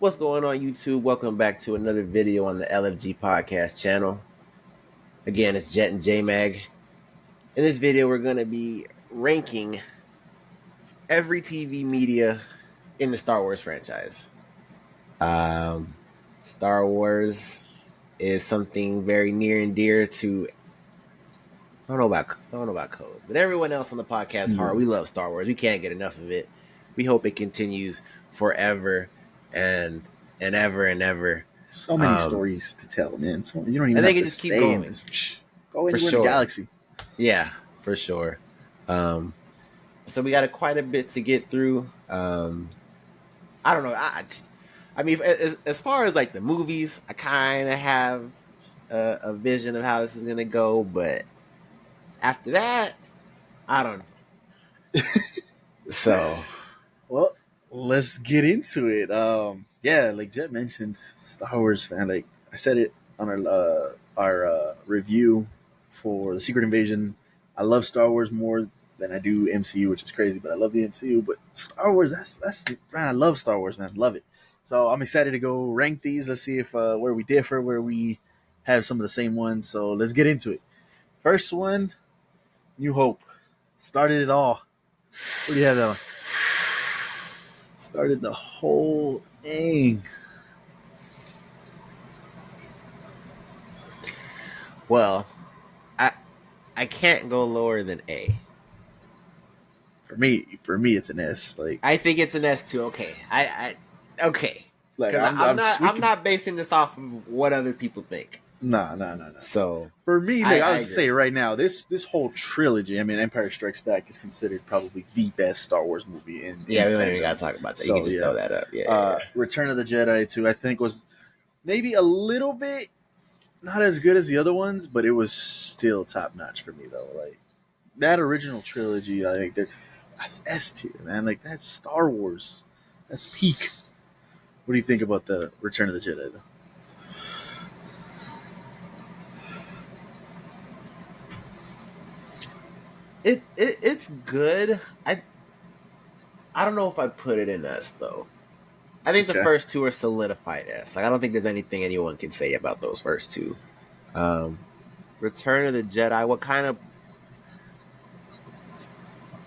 What's going on, YouTube? Welcome back to another video on the LFG podcast channel. Again, it's Jet and JMag. In this video, we're going to be ranking every TV media in the Star Wars franchise. Star Wars is something very near and dear to I don't know about codes, but everyone else on the podcast heart. We love Star Wars. We can't get enough of it. We hope it continues forever and ever and ever. So many stories to tell, man. So you don't even. I think have it to just keep going. Go anywhere in the galaxy. Yeah, for sure. So we got quite a bit to get through. I don't know. I mean, as far as like the movies, I kind of have a vision of how this is gonna go, but after that, I don't know. So, well, let's get into it. Yeah, like Jet mentioned, Star Wars fan. Like I said it on our review for the Secret Invasion. I love Star Wars more than I do MCU, which is crazy, but I love the MCU. But Star Wars, that's man, I love Star Wars, man, love it. So I'm excited to go rank these. Let's see if where we differ, where we have some of the same ones. So let's get into it. First one, New Hope, started it all. What do you have that one? Started the whole thing. well, I can't go lower than A. For me, it's an S. Like I think it's an S too. Okay, okay. Like I'm not basing this off of what other people think. No. So for me, like, I would say right now, this whole trilogy. I mean, Empire Strikes Back is considered probably the best Star Wars movie. We don't even gotta talk about that. So, you can just throw that up. Yeah. Return of the Jedi too. I think was maybe a little bit not as good as the other ones, but it was still top notch for me though. Like that original trilogy, I think that's S tier, man. Like that's Star Wars. That's peak. What do you think about the Return of the Jedi though? It's good. I don't know if I put it in S though. I think the first two are solidified S. Like I don't think there's anything anyone can say about those first two. Return of the Jedi. What kind of?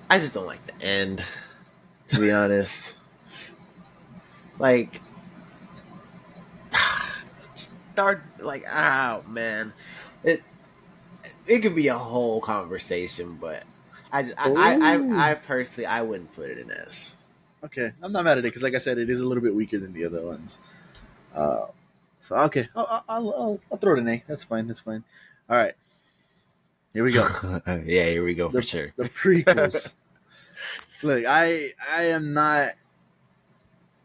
I just don't like the end. To be honest, like start like man, it could be a whole conversation, but I personally I wouldn't put it in S. Okay, I'm not mad at it because, like I said, it is a little bit weaker than the other ones. So okay, I'll throw it an A. That's fine. All right, here we go. Yeah, here we go for sure. The prequels. Look, I am not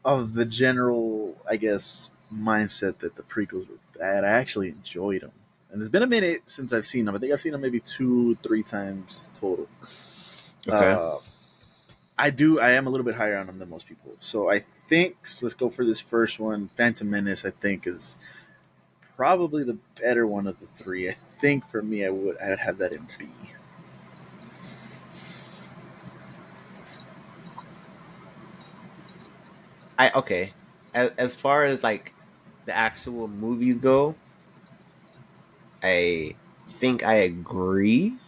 of the general, I guess, mindset that the prequels were bad. I actually enjoyed them, and it's been a minute since I've seen them. I think I've seen them maybe 2-3 times total. Okay. I am a little bit higher on them than most people. So I think, let's go for this first one. Phantom Menace, I think, is probably the better one of the three. I think for me, I would have that in B. Okay. As far as like the actual movies go, I think I agree.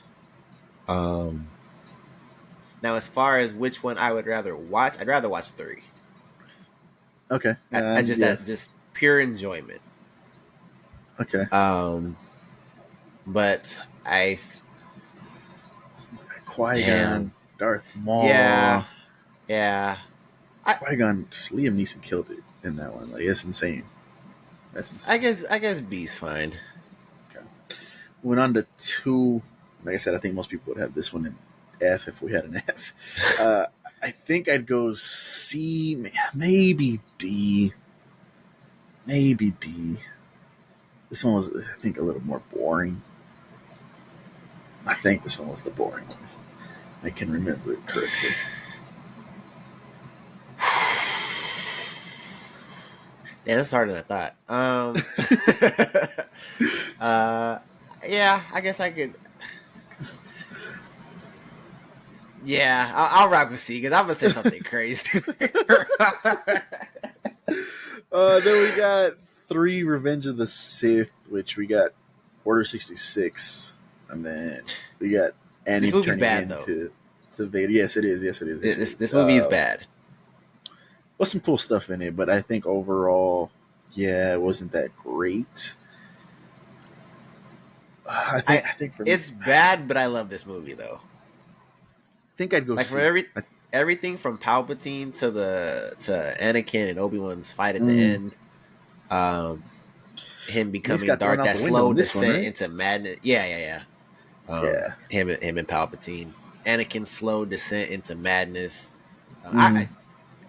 Now, as far as which one I would rather watch, I'd rather watch 3. Okay. Just pure enjoyment. Okay. But Qui-Gon, Darth Maul. Yeah. Qui-Gon, Liam Neeson killed it in that one. Like it's insane. That's insane. I guess B's fine. Okay. Went on to 2. Like I said, I think most people would have this one in F if we had an F. I think I'd go C, maybe D. This one was, I think, a little more boring. I think this one was the boring one. I can remember it correctly. Yeah, that's harder than I thought. Yeah, I guess I could. Yeah, I'll rock with C because I'm gonna say something crazy. Then we got 3 Revenge of the Sith, which we got Order 66, and then we got This Annie movie's turning bad though. into Vader. Yes, it is. Yes, it is. Yes, it This is. movie is bad. Was some cool stuff in it, but I think overall, yeah, it wasn't that great. I I think for me, it's bad, but I love this movie though. I think I'd go Like from see. everything from Palpatine to Anakin and Obi-Wan's fight at the Mm, end, um, him he just becoming got thrown dark, out that the window slow in this one, descent right? into madness. Yeah, yeah, yeah. Yeah. Him and Palpatine. Anakin's slow descent into madness. Mm,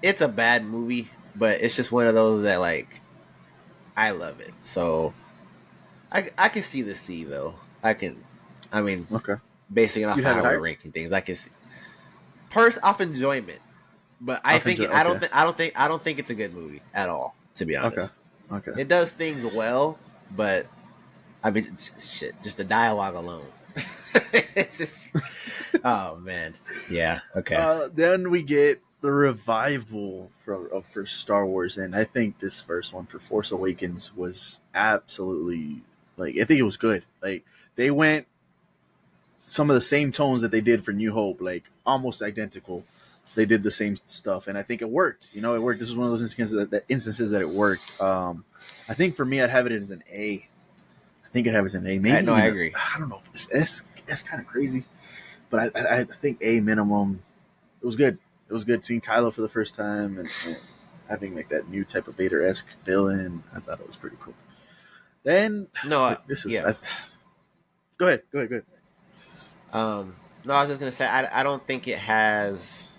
It's a bad movie, but it's just one of those that like I love it. So I can see the C though. I mean, okay. basing it off You'd of have it how we're higher? ranking things, I can see first off enjoyment. But Off enjoy. Okay. I don't think it's a good movie at all. To be Okay. honest, Okay. it does things well, but I mean, shit, just the dialogue alone. It's just, oh man, yeah, okay. Then we get the revival for Star Wars, and I think this first one for Force Awakens was absolutely like I think it was good. Like they went some of the same tones that they did for New Hope, like almost identical. They did the same stuff, and I think it worked. You know, it worked. This is one of those instances that it worked. I think for me, I'd have it as an A. I think I'd have it as an A, I maybe no, I even agree. I don't know if it's S. That's kind of crazy, but I think A minimum. It was good. It was good seeing Kylo for the first time and having like that new type of Vader esque villain. I thought it was pretty cool. Then No, this is. yeah. Go ahead. Go ahead. Go ahead. No, I was just gonna say I don't think it has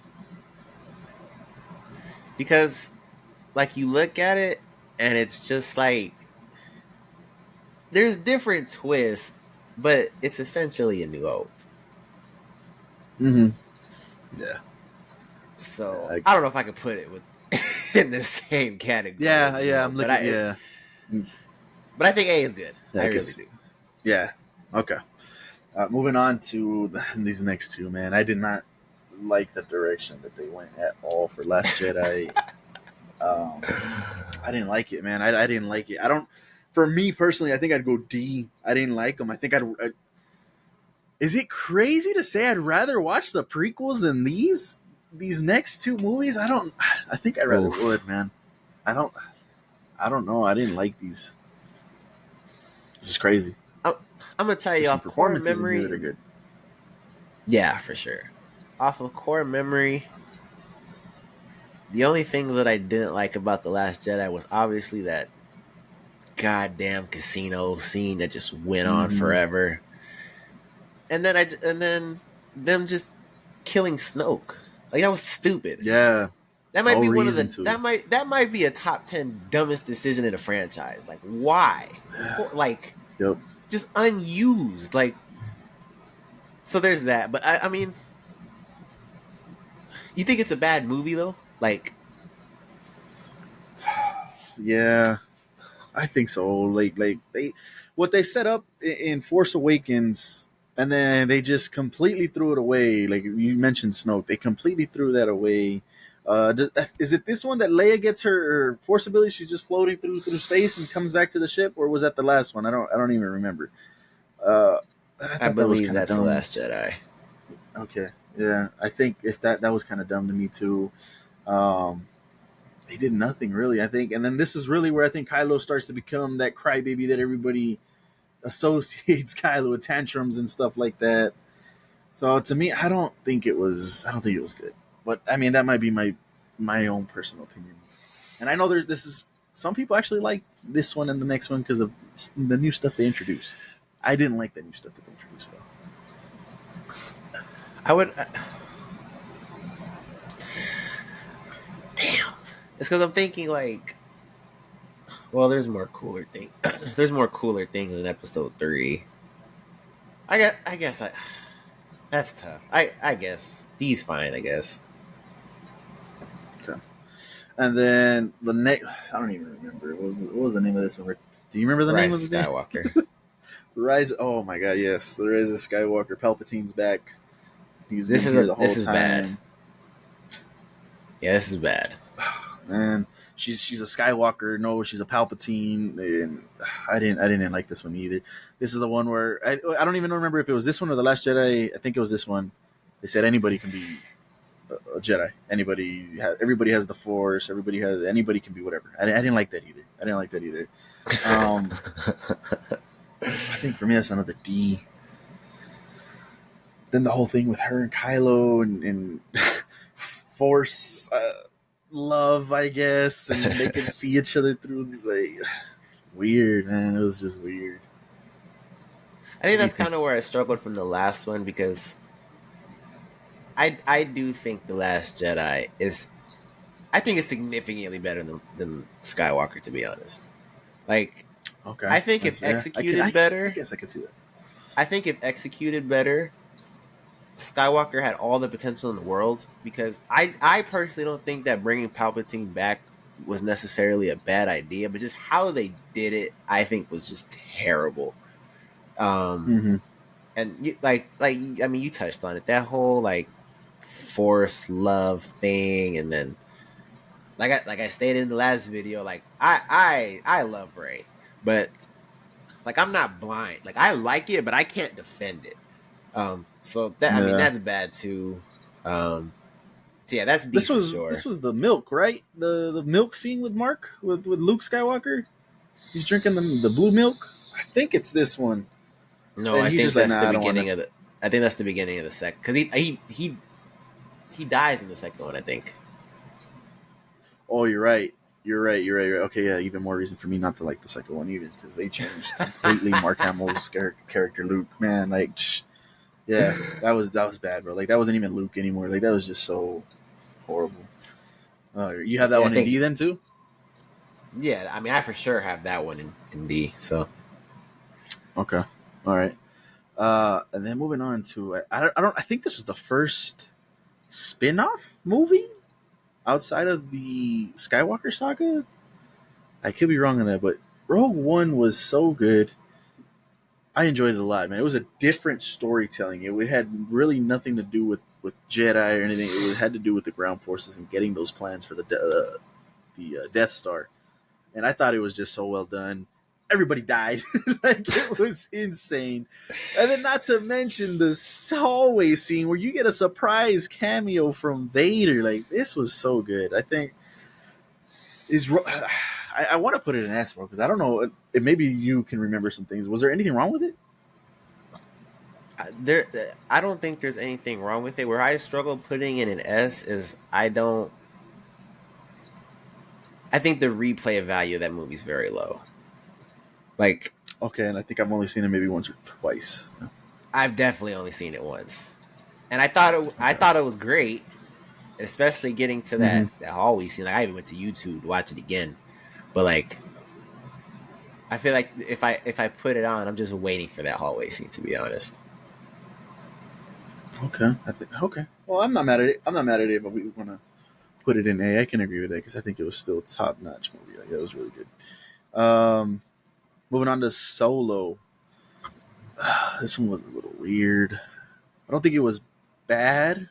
because like you look at it and it's just like there's different twists, but it's essentially a New Hope. Mm-hmm. Yeah. So Yeah. I don't know if I could put it with in the same category as Yeah. a New Yeah. I'm Hope, looking. Yeah. but I think A is good. Yeah. I I really guess. do. Yeah. Okay. Moving on to these next two, man. I did not like the direction that they went at all for Last Jedi. Um, I didn't like it, man. I didn't like it. I don't. For me personally, I think I'd go D. I didn't like them. I think I'd. Is it crazy to say I'd rather watch the prequels than these next two movies? I don't. I think I rather Oof. would, man. I don't. I don't know. I didn't like these. This is crazy. I'm, I'm gonna tell There's you some off core performances in here that memory. are good. Yeah, for sure. Off of core memory, the only things that I didn't like about The Last Jedi was obviously that goddamn casino scene that just went on Mm-hmm. forever. And then them just killing Snoke. Like that was stupid. Yeah. That might No be one of reason the to. that might be a top 10 dumbest decision in the franchise. Like why? For like Yep. just unused. Like so there's that. But I mean, you think it's a bad movie though? Like Yeah. I think so. Like they, what they set up in Force Awakens, and then they just completely threw it away. Like you mentioned, Snoke, they completely threw that away. Is it this one that Leia gets her Force ability? She's just floating through space and comes back to the ship, or was that the last one? I don't even remember. Uh, I I thought that was believe kind of that's The dumb. Last Jedi. Okay, yeah, I think if that was kind of dumb to me too. Um, they did nothing really, I think. And then this is really where I think Kylo starts to become that crybaby that everybody associates Kylo with tantrums and stuff like that. So to me, I don't think it was. I don't think it was good. But I mean, that might be my own personal opinion. And I know there's this is some people actually like this one and the next one because of the new stuff they introduced. I didn't like the new stuff that they introduced though. I would damn. It's because I'm thinking like, well, there's more cooler things. There's more cooler things in Episode 3. I guess that's tough. I guess D's fine. I guess Okay. And then the next, I don't even remember what was the name of this one. Do you remember the name Rise of of the game? Skywalker. Rise. Oh my God, yes, the Rise of Skywalker. Palpatine's back. He's been here the This whole is bad. time. Yeah, this is bad. Man, she's a Skywalker. No, she's a Palpatine. And I didn't like this one either. This is the one where I don't even remember if it was this one or the Last Jedi. I think it was this one. They said anybody can be a Jedi. Everybody has the Force. Anybody can be whatever. I didn't like that either. I didn't like that either. I think for me that's another D. Then the whole thing with her and Kylo and Force love, I guess, and they can see each other through like weird, man. It was just weird. I think What do you that's think? kind of where I struggled from the last one because I do think the Last Jedi is I think it's significantly better than Skywalker, to be honest. Like Okay, I think if yeah, executed I better, guess I can see that. I think if executed better, Skywalker had all the potential in the world because I personally don't think that bringing Palpatine back was necessarily a bad idea, but just how they did it, I think was just terrible. Um, Mm-hmm. and I mean, you touched on it. That whole like force love thing, and then like I stated in the last video, like I love Ray, but like I'm not blind. Like I like it, but I can't defend it. So that I mean Yeah, that's bad too. So yeah, that's D this for was this sure. was the milk, right? The milk scene with Mark with Luke Skywalker. He's drinking the blue milk. I think it's this one, No, and I he's think just like, that's nah, the I don't want to. beginning of the. I think that's the beginning of the second because he dies in the second one. I think. Oh, you're right. You're right. Okay, yeah, even more reason for me not to like the second one even because they changed completely Mark Hamill's character Luke. Man, like, yeah, that was bad, bro. Like that wasn't even Luke anymore. Like that was just so horrible. You have that Yeah, I one in D think. then too? Yeah, I mean, I for sure have that one in D. So Okay, all right. And then moving on to I think this was the first spin-off movie outside of the Skywalker saga. I could be wrong on that, but Rogue One was so good. I enjoyed it a lot, man. It was a different storytelling. It had really nothing to do with Jedi or anything. It had to do with the ground forces and getting those plans for the Death Star. And I thought it was just so well done. Everybody died. Like it was insane. And then not to mention the hallway scene where you get a surprise cameo from Vader. Like this was so good. I think is I want to put it in S because I don't know. Maybe you can remember some things. Was there anything wrong with it? there, I don't think there's anything wrong with it. Where I struggle putting in an S is I don't. I think the replay value of that movie is very low. Like Okay, and I think I've only seen it maybe once or twice. I've definitely only seen it once, and I Okay. thought it was great, especially getting to Mm-hmm. that hallway scene. Like I even went to YouTube to watch it again, but like I feel like if I put it on, I'm just waiting for that hallway scene. To be honest, Okay. I think okay. Well, I'm not mad at it. I'm not mad at it, but we want to put it in A. I can agree with that because I think it was still a top notch movie. Like, it was really good. Moving on to Solo. This one was a little weird. I don't think it was bad.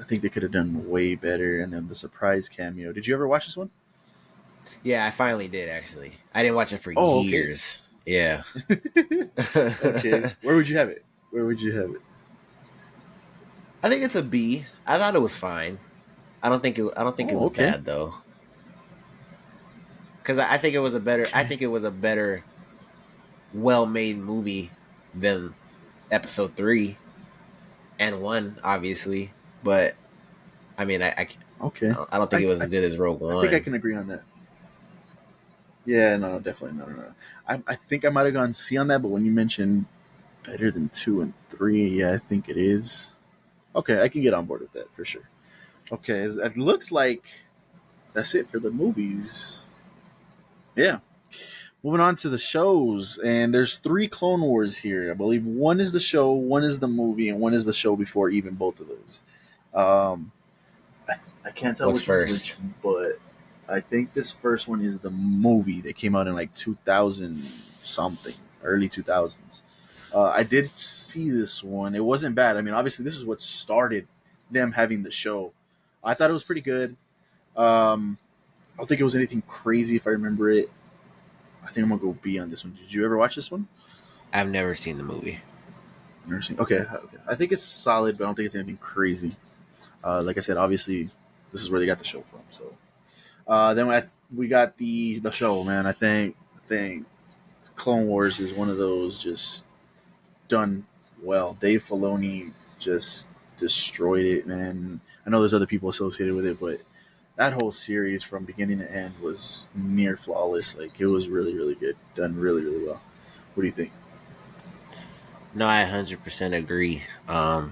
I think they could have done way better. And then the surprise cameo. Did you ever watch this one? yeah, I finally did actually. I didn't watch it for Oh, okay. years. Yeah. Okay. I Where would you have it? Where would you have it? think it's a B. I thought it was fine. I don't think it Oh, was okay. bad though. Because I think it was a better. I Okay. think it was a better, well-made movie than Episode 3 and 1, obviously. But I mean, Okay. I don't think I, it was I, as good as Rogue I think I One. can agree on that. Yeah, no, definitely not. No. I think I might have gone C on that, but when you mentioned better than 2 and 3, yeah, I think it is. Okay, I can get on board with that for sure. Okay, it looks like that's it for the movies. Yeah. Moving on to the shows, and there's 3 Clone Wars here. I believe one is the show, one is the movie, and one is the show before even both of those. Um, I can't tell What's which one's which, first? but I think this first one is the movie that came out in like 2000 something, early 2000s. I did see this one. It wasn't bad. I mean, obviously, this is what started them having the show. I thought it was pretty good. Um, don't think it was anything crazy if I remember it. I think I'm gonna go B on this one. Did you ever watch this one? I've never seen the movie. Never seen. Okay, okay. I think it's solid, but I don't think it's anything crazy. Like I said, obviously, this is where they got the show from. So then we got the show, man. I think Clone Wars is one of those just done well. Dave Filoni just destroyed it, man. I know there's other people associated with it, but that whole series from beginning to end was near flawless. Like it was really, really good, done really, really well. What do you think? No, I 100% agree. I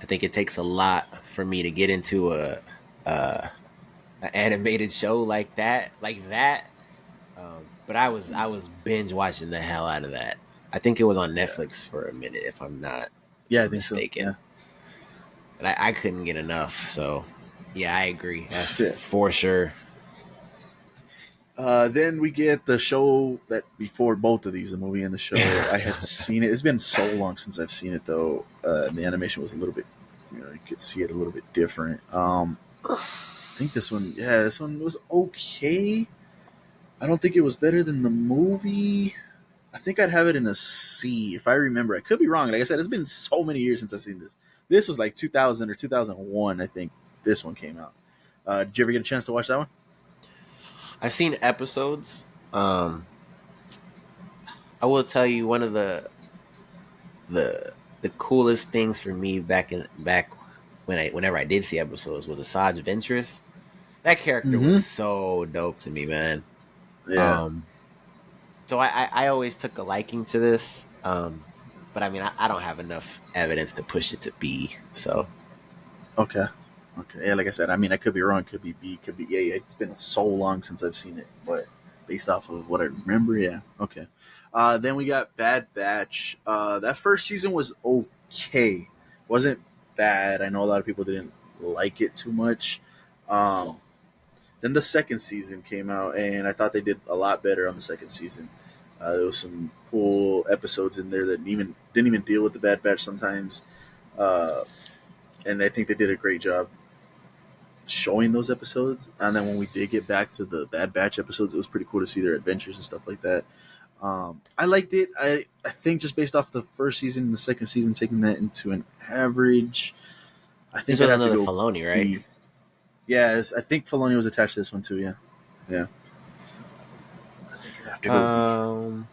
think it takes a lot for me to get into a an animated show like that. But I was binge watching the hell out of that. I think it was on Yeah, Netflix for a minute, if I'm not yeah, I think so. Yeah, mistaken. And I couldn't get enough. So yeah, I agree. That's yeah. for sure. Then we get the show that before both of these, the movie and the show. I had seen it. It's been so long since I've seen it though. And the animation was a little bit, you could see it a little bit different. I think this one, yeah, this one was okay. I don't think it was better than the movie. I think I'd have it in a C if I remember. I could be wrong. Like I said, it's been so many years since I've seen this. This was like 2000 or 2001. I think this one came out. Did you ever get a chance to watch that one? I've seen episodes. I will tell you one of the coolest things for me back whenever I did see episodes was Asajj Ventress. That character was Mm-hmm. so dope to me, man. Yeah. Um, so I always took a liking to this. But I mean, I don't have enough evidence to push it to B. So Okay. Okay. Yeah, like I said, I mean, I could be wrong. Could be B. Could be yeah. It's been so long since I've seen it, but based off of what I remember, yeah. Okay. Then we got Bad Batch. That first season was okay. Wasn't bad. I know a lot of people didn't like it too much. Um, then the second season came out, and I thought they did a lot better on the second season. There was some cool episodes in there that didn't even deal with the Bad Batch sometimes, uh, and I think they did a great job showing those episodes. And then when we did get back to the Bad Batch episodes, it was pretty cool to see their adventures and stuff like that. I liked it. I think just based off the first season and the second season, taking that into an average, I this think I'd was have to another go Filoni, right? B. Yeah, I think Filoni was attached to this one too. Yeah, yeah. I think I'd have to go B. Um,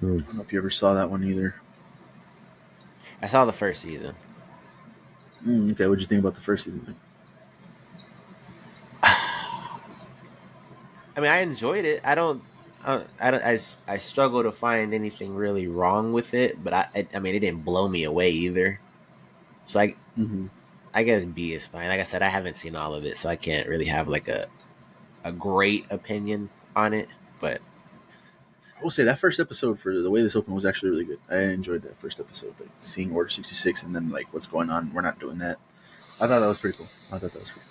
hmm. I don't know if you ever saw that one either. I saw the first season. Okay, what'd you think about the first season? I mean, I enjoyed it. I struggle to find anything really wrong with it, but I mean, it didn't blow me away either. So Mm-hmm. I guess B is fine. Like I said, I haven't seen all of it, so I can't really have like a great opinion on it. But I will say that first episode for the way this opened was actually really good. I enjoyed that first episode, like seeing Order 66 and then like what's going on. We're not doing that. I thought that was pretty cool. I thought that was pretty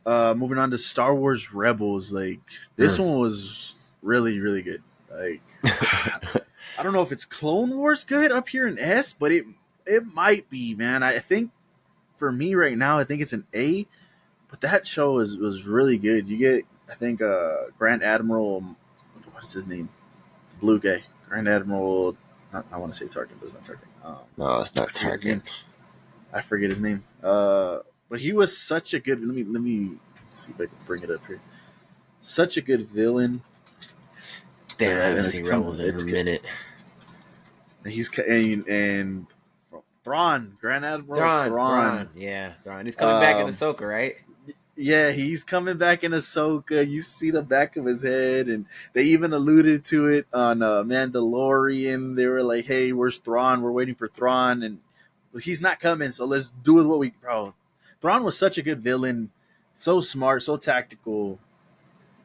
cool. Moving on to Star Wars Rebels, like this mm. one was really, really good. Like I don't know if it's Clone Wars good up here in S, but it might be, man. I think for me right now, I think it's an A. But that show was really good. You get, I think, Grand Admiral, what is his name? The blue guy, Grand Admiral. Not, I want to say Tarkin, but it's not Tarkin. No, it's I not forget his name. Target. I forget his name. But he was such a good. Let me see if I can bring it up here. Such a good villain. Damn, I And haven't it's seen come. Rebels in a minute. He's and Thrawn, Grand Admiral Thrawn, Thrawn. yeah, Thrawn. He's coming back in Um, Ahsoka, right? Yeah, he's coming back in Ahsoka. You see the back of his head, and they even alluded to it on Mandalorian. They were like, "Hey, where's Thrawn? We're waiting for Thrawn, and he's not coming. So let's do with what we." Bro, Thrawn was such a good villain, so smart, so tactical,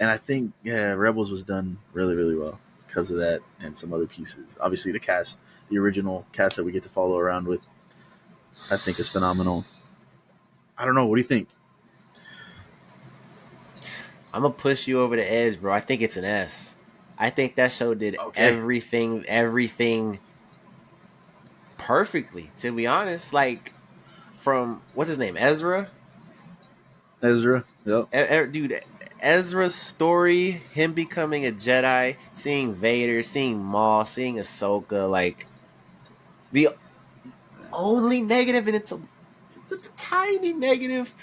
and I think Rebels was done really, really well because of that and some other pieces. Obviously, the cast, the original cast that we get to follow around with, I think is phenomenal. I don't know. What do you think? I'm gonna push you over the edge, bro. I think it's an S. I think that show did Okay, everything perfectly. To be honest, like from what's his name, Ezra. Ezra. Yep. Dude, Ezra's story, him becoming a Jedi, seeing Vader, seeing Maul, seeing Ahsoka, like the only negative, and it's a tiny negative.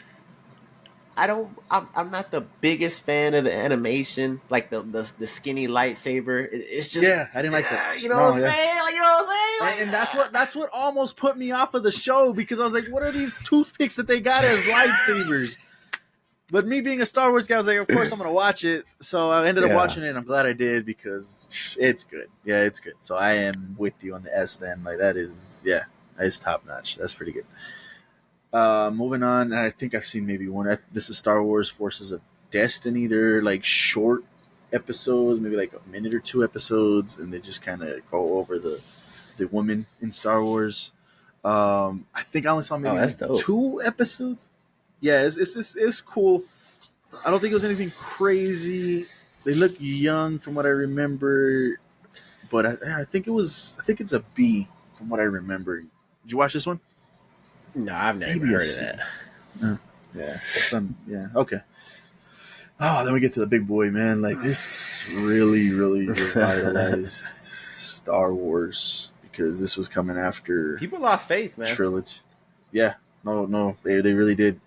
I'm not the biggest fan of the animation, like the skinny lightsaber. It's just, Yeah, I didn't like that. you know what No, I'm yeah. saying? Like, you know what I'm saying? Like, And that's what almost put me off of the show, because I was like, what are these toothpicks that they got as lightsabers? But me being a Star Wars guy, I was like, of course I'm gonna watch it. So I ended up yeah. watching it, and I'm glad I did, because it's good. Yeah, it's good. So I am with you on the S then. Like, that is, yeah, it's top notch. That's pretty good. Moving on, I think I've seen maybe one. This is Star Wars Forces of Destiny. They're like short episodes, maybe like a minute or two episodes, and they just kind of go over the woman in Star Wars. I think I only saw Oh, maybe that's like dope. 2 episodes. Yeah, it's cool. I don't think it was anything crazy. They look young from what I remember, but I think it was. I think it's a B from what I remember. Did you watch this one? No, I've never even Maybe a heard of C. that. Yeah, yeah. Okay. Oh, then we get to the big boy, man. Like, this really, really revitalized Star Wars, because this was coming after People lost faith, man. trilogy. Yeah, no, they really did.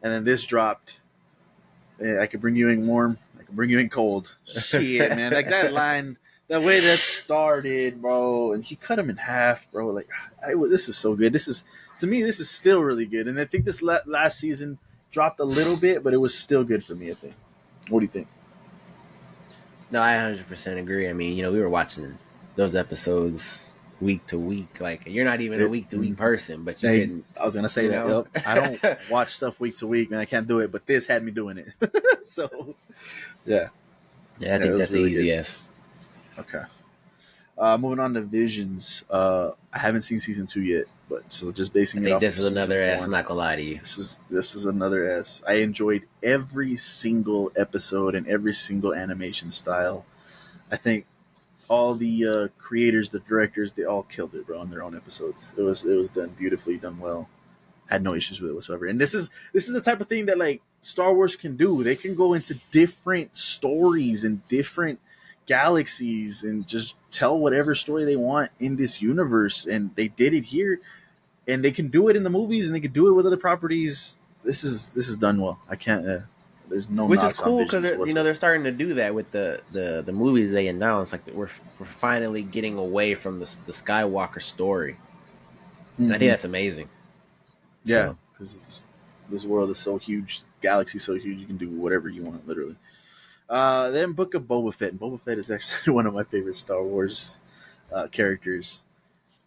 And then this dropped. Yeah, I could bring you in warm. I could bring you in cold. Shit, man. Like, that line, the way that started, bro, and he cut him in half, bro. Like, this is so good. This is, to me, this is still really good. And I think this last season dropped a little bit, but it was still good for me, I think. What do you think? No, I 100% agree. I mean, we were watching those episodes week to week. Like, you're not even a week to week person, but you Hey, couldn't, I was gonna say you that. know. Yep, I don't watch stuff week to week, and I can't do it. But this had me doing it. So, yeah, Yeah, I yeah, it think was that's the really good. easiest. Okay. Moving on to Visions. I haven't seen season 2 yet, but so just I basing it think off this of is another season S. I'm 1. not gonna lie to you. This is another S. I enjoyed every single episode and every single animation style. I think all the creators, the directors, they all killed it, bro, in their own episodes. It was done beautifully, done well. Had no issues with it whatsoever. And this is the type of thing that, like, Star Wars can do. They can go into different stories and different galaxies and just tell whatever story they want in this universe. And they did it here, and they can do it in the movies, and they can do it with other properties. This is done well. I can't. There's no Which is knocks on cool because Visions whatsoever. they're starting to do that with the movies they announced. Like, we're finally getting away from the Skywalker story, and I think Mm-hmm. that's amazing. Yeah, So because this world is so huge, galaxy so huge, you can do whatever you want, literally. Then Book of Boba Fett. And Boba Fett is actually one of my favorite Star Wars characters.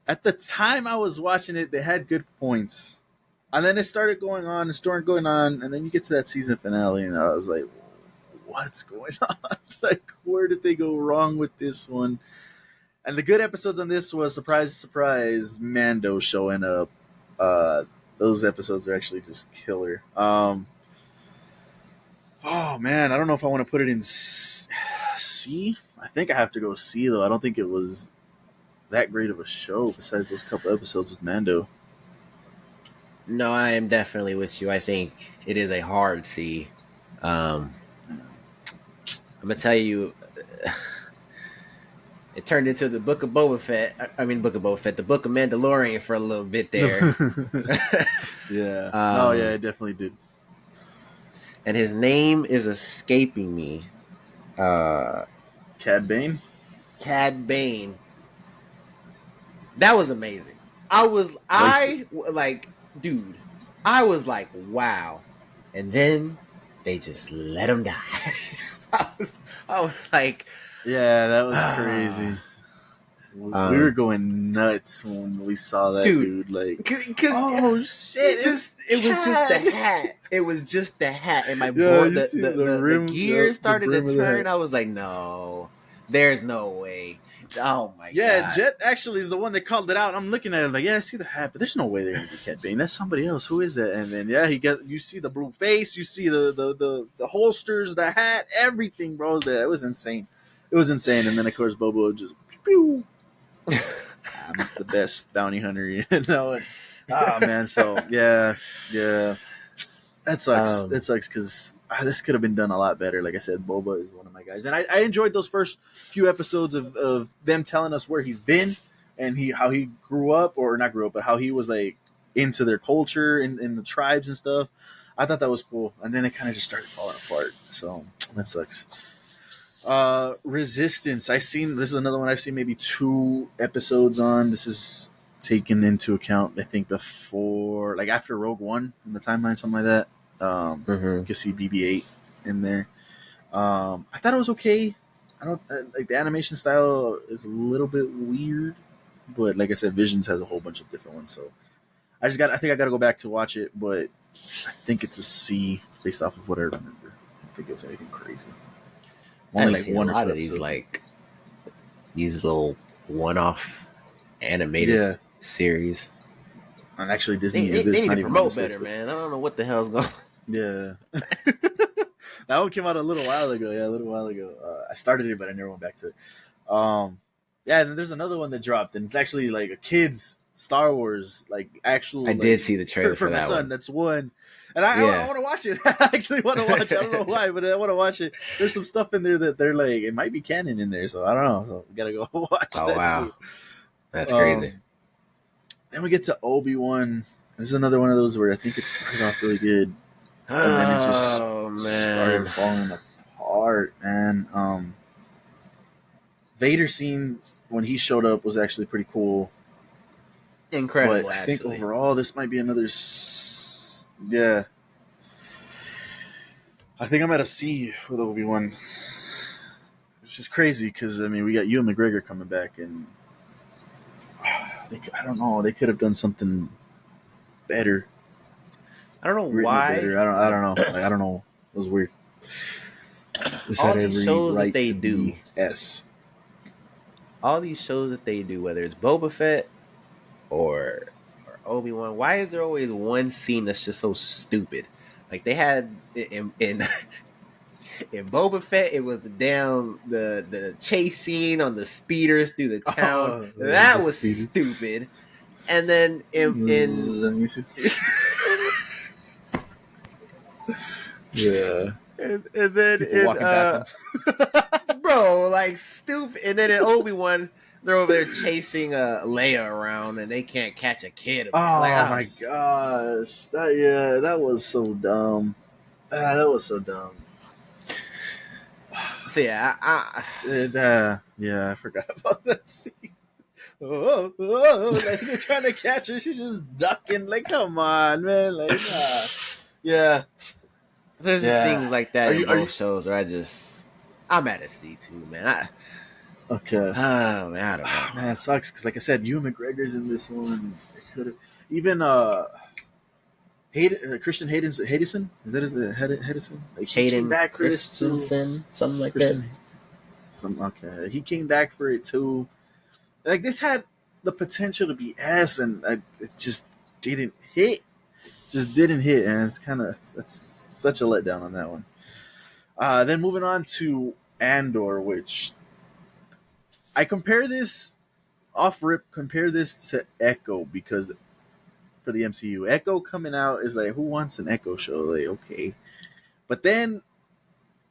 At the time I was watching it, they had good points. And then it started going on and started going on. And then you get to that season finale, and I was like, what's going on? Like, where did they go wrong with this one? And the good episodes on this was, surprise, surprise, Mando showing up. Uh, those episodes are actually just killer. Oh man, I don't know if I want to put it in C. I think I have to go C though. I don't think it was that great of a show besides those couple episodes with Mando. no, I am definitely with you. I think it is a hard C. Um, I'm gonna tell you, it turned into the Book of Boba Fett. I mean, Book of Boba Fett, the Book of Mandalorian for a little bit there. Yeah. No, yeah, um, it definitely did. and his name is escaping me. Uh, Cad Bane. Cad Bane. That was amazing. Wasted. Like, dude, I was like, wow. And then they just let him die. I was, I was like, Yeah, that was crazy. ah. We were going nuts when we saw that Dude, dude. Like, because oh shit! It's it was just the Cad. hat. It was just the hat, and my Yeah, boy, you see the the rim, gear the started to brim of the turn. hat. I was like, no, there's no way. Oh my Yeah, god. Jet actually is the one that called it out. I'm looking at it like, yeah, I see the hat, but there's no way they're gonna be Cat Bane. That's somebody else. Who is that? And then yeah, you see the blue face, you see the holsters, the hat, everything, bro. It was insane. It was insane. And then of course Bobo just pew, I'm the best bounty hunter, you know. And, oh man, so yeah, that sucks. Um, It sucks because this could have been done a lot better. Like I said, Boba is one of my guys, and I enjoyed those first few episodes of them telling us where he's been and how he grew up, or not grew up, but how he was like into their culture and in the tribes and stuff. I thought that was cool, and then it kind of just started falling apart. So that sucks. Resistance. This is another one I've seen maybe 2 episodes on. This is taken into account, I think, before, like after Rogue One in the timeline, something like that. You can see BB-8 in there. I thought it was okay. I don't like the animation style is a little bit weird, but like I said, Visions has a whole bunch of different ones. So I think I got to go back to watch it, but I think it's a C based off of what I remember. I don't think it was anything crazy. Only like one a lot of these these little one-off animated series. And actually, Disney they need to promote better, man. I don't know what the hell's going on. Yeah. That one came out a little while ago. Yeah, a little while ago. I started it, but I never went back to it. Yeah, and then there's another one that dropped, and it's actually like a kid's Star Wars, like actual. I did see the trailer for that my son. one. That's one, and I want to watch it. I actually want to watch it. I don't know why, but I want to watch it. There's some stuff in there that they're like, it might be canon in there, so I don't know. So we gotta go watch that too. That's crazy. Then we get to Obi-Wan. This is another one of those where I think it started off really good, and then it just started falling apart. And Vader scenes when he showed up was actually pretty cool. Incredible. But I think overall this might be another. Yeah, I think I'm at a C with Obi-Wan. It's just crazy because I mean we got Ewan McGregor coming back, and I don't know. They could have done something better. I don't know why. I don't know. Like, I don't know. It was weird. All these shows that they do. S. All these shows that they do, whether it's Boba Fett or Obi-Wan, why is there always one scene that's just so stupid? Like they had in Boba Fett, it was the chase scene on the speeders through the town. That was stupid. And then yeah. And then bro, like stupid. And then in Obi-Wan, they're over there chasing Leia around, and they can't catch a kid. Oh my gosh! That was so dumb. That was so dumb. So yeah, I forgot about that scene. Like they're trying to catch her, she's just ducking. Like, come on, man! Like, yeah. So there's just things like that in both shows where I'm at a C too, man. Okay. Oh man, I don't know. Man, it sucks because, like I said, Ewan McGregor's in this one. Could have even Christian Hedison. Is that his Hedison? Like, he came back for this too. Something like that. Okay, he came back for it too. Like this had the potential to be S, and it just didn't hit. Just didn't hit, and it's such a letdown on that one. Then moving on to Andor, which I compare this to Echo, because for the MCU, Echo coming out is like, who wants an Echo show? Like, okay, but then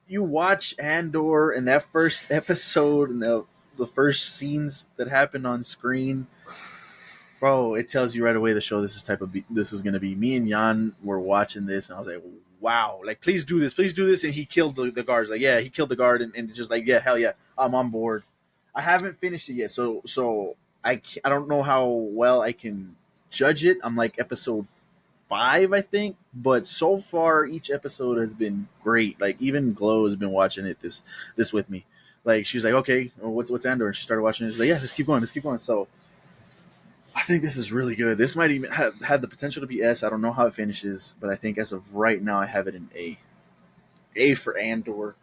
you watch Andor and that first episode and the first scenes that happen on screen, bro, it tells you right away the show this was going to be. Me and Jan were watching this, and I was like, wow, like, please do this. And he killed the guards. Like, yeah, he killed the guard, and just like, yeah, hell yeah, I'm on board. I haven't finished it yet, so I don't know how well I can judge it. I'm like episode 5, I think, but so far each episode has been great. Like, even Glow has been watching it this with me. Like, she's like, okay, what's Andor? And she started watching it. She's like, yeah, let's keep going. So I think this is really good. This might even have the potential to be S. I don't know how it finishes, but I think as of right now, I have it in A. A for Andor.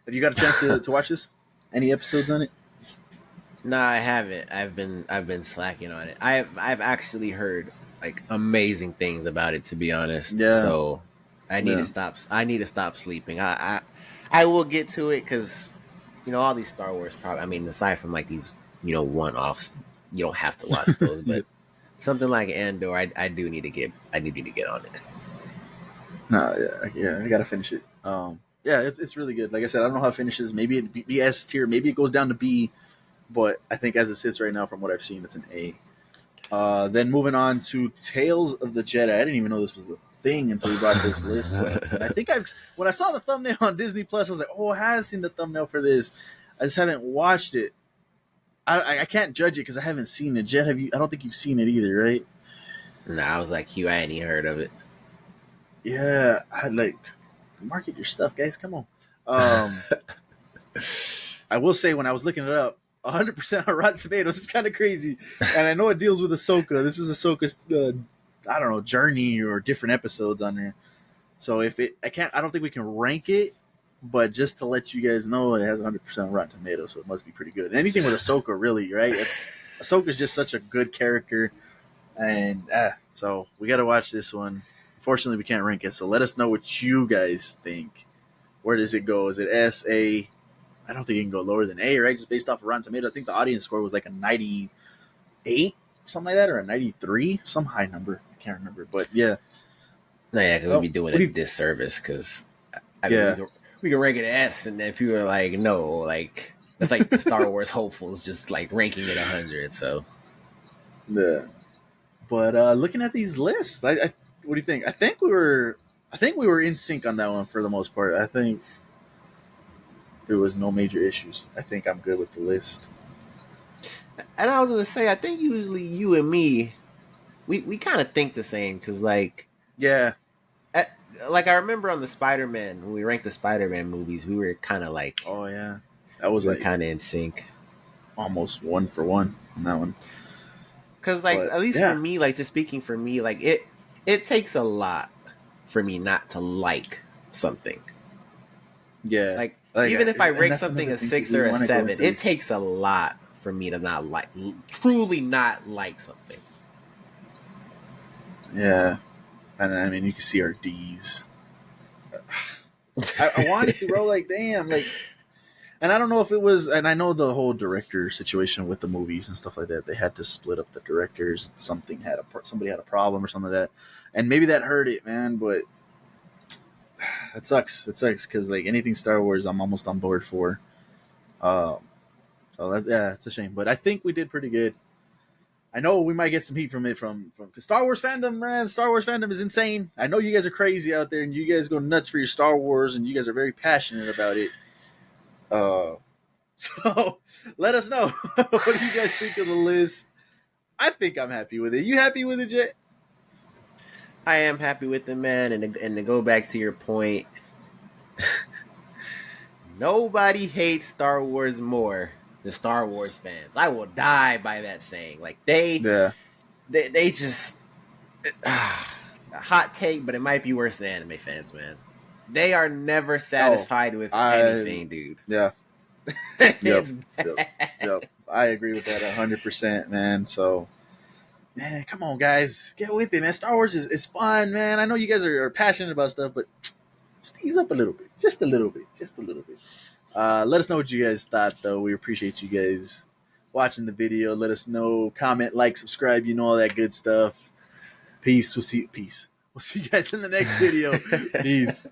Have you got a chance to watch this? Any episodes on it? No, I haven't. I've been slacking on it. I've actually heard like amazing things about it, to be honest. Yeah. So I need to stop. I need to stop sleeping. I will get to it because all these Star Wars probably. I mean, aside from like these one-offs, you don't have to watch those. But something like Andor, I do need to get. I need to get on it. No, yeah, I gotta finish it. Yeah, it's really good. Like I said, I don't know how it finishes. Maybe it'd be S tier. Maybe it goes down to B. But I think as it sits right now, from what I've seen, it's an A. Then moving on to Tales of the Jedi. I didn't even know this was the thing until we brought this list up. And I think when I saw the thumbnail on Disney Plus, I was like, oh, I have seen the thumbnail for this. I just haven't watched it. I can't judge it because I haven't seen it. Jet, have you? I don't think you've seen it either, right? Nah, I was like you. I ain't even heard of it. Yeah, I like market your stuff, guys. Come on. Um, I will say when I was looking it up, 100% on Rotten Tomatoes is kind of crazy, and I know it deals with Ahsoka. This is Ahsoka's, I don't know, journey or different episodes on there. So if it, I don't think we can rank it, but just to let you guys know, it has 100% Rotten Tomatoes, so it must be pretty good. And anything with Ahsoka, really, right? Ahsoka's just such a good character, and so we got to watch this one. Unfortunately, we can't rank it, so let us know what you guys think. Where does it go? Is it S, A? I don't think it can go lower than A, right? Just based off of Rotten Tomatoes. I think the audience score was like a 98, something like that, or a 93, some high number. I can't remember, but yeah. No, yeah, we'd be doing a you, disservice because I mean yeah, we can rank it S, and then people are like, no, like that's like the Star Wars hopefuls just like ranking it 100. So yeah. But looking at these lists, what do you think? I think we were in sync on that one for the most part. I think there was no major issues. I think I'm good with the list. and I was gonna say, I think usually you and me, we kind of think the same because Yeah. at, like I remember on the Spider-Man when we ranked the Spider-Man movies, we were kind of like Oh yeah. That was we were like kind of in sync. almost 1 for 1 on that one. Because like But at least for yeah, me, like just speaking for me, like it takes a lot for me not to like something. yeah. Like Like, even if I and rank that's something another a thing too. 6 We or a want to go 7, into it this. takes a lot for me to not like truly not like something. Yeah, and I mean you can see our D's. I wanted to, bro. Like, damn, like, and I don't know if it was, and I know the whole director situation with the movies and stuff like that. They had to split up the directors. Somebody had a problem or something like that, and maybe that hurt it, man. But it sucks. It sucks because like anything Star Wars, I'm almost on board for. Um, so yeah, it's a shame, but I think we did pretty good. I know we might get some heat from it because Star Wars fandom, man. Star Wars fandom is insane. I know you guys are crazy out there, and you guys go nuts for your Star Wars, and you guys are very passionate about it. Uh, so let us know what do you guys think of the list. I think I'm happy with it. You happy with it, Jet? I am happy with the man, and to go back to your point, nobody hates Star Wars more than Star Wars fans. I will die by that saying. Like Yeah. they just hot take, but it might be worse than anime fans, man. They are never Oh, satisfied with I anything, dude. yeah. Yep. It's Yep. bad. Yep. I agree with that 100%, man. So man, come on, guys, get with it, man. Star Wars is fun, man. I know you guys are passionate about stuff, but just ease up a little bit, just a little bit, just a little bit. Let us know what you guys thought, though. We appreciate you guys watching the video. Let us know, comment, like, subscribe, all that good stuff. Peace. We'll see you guys in the next video. Peace.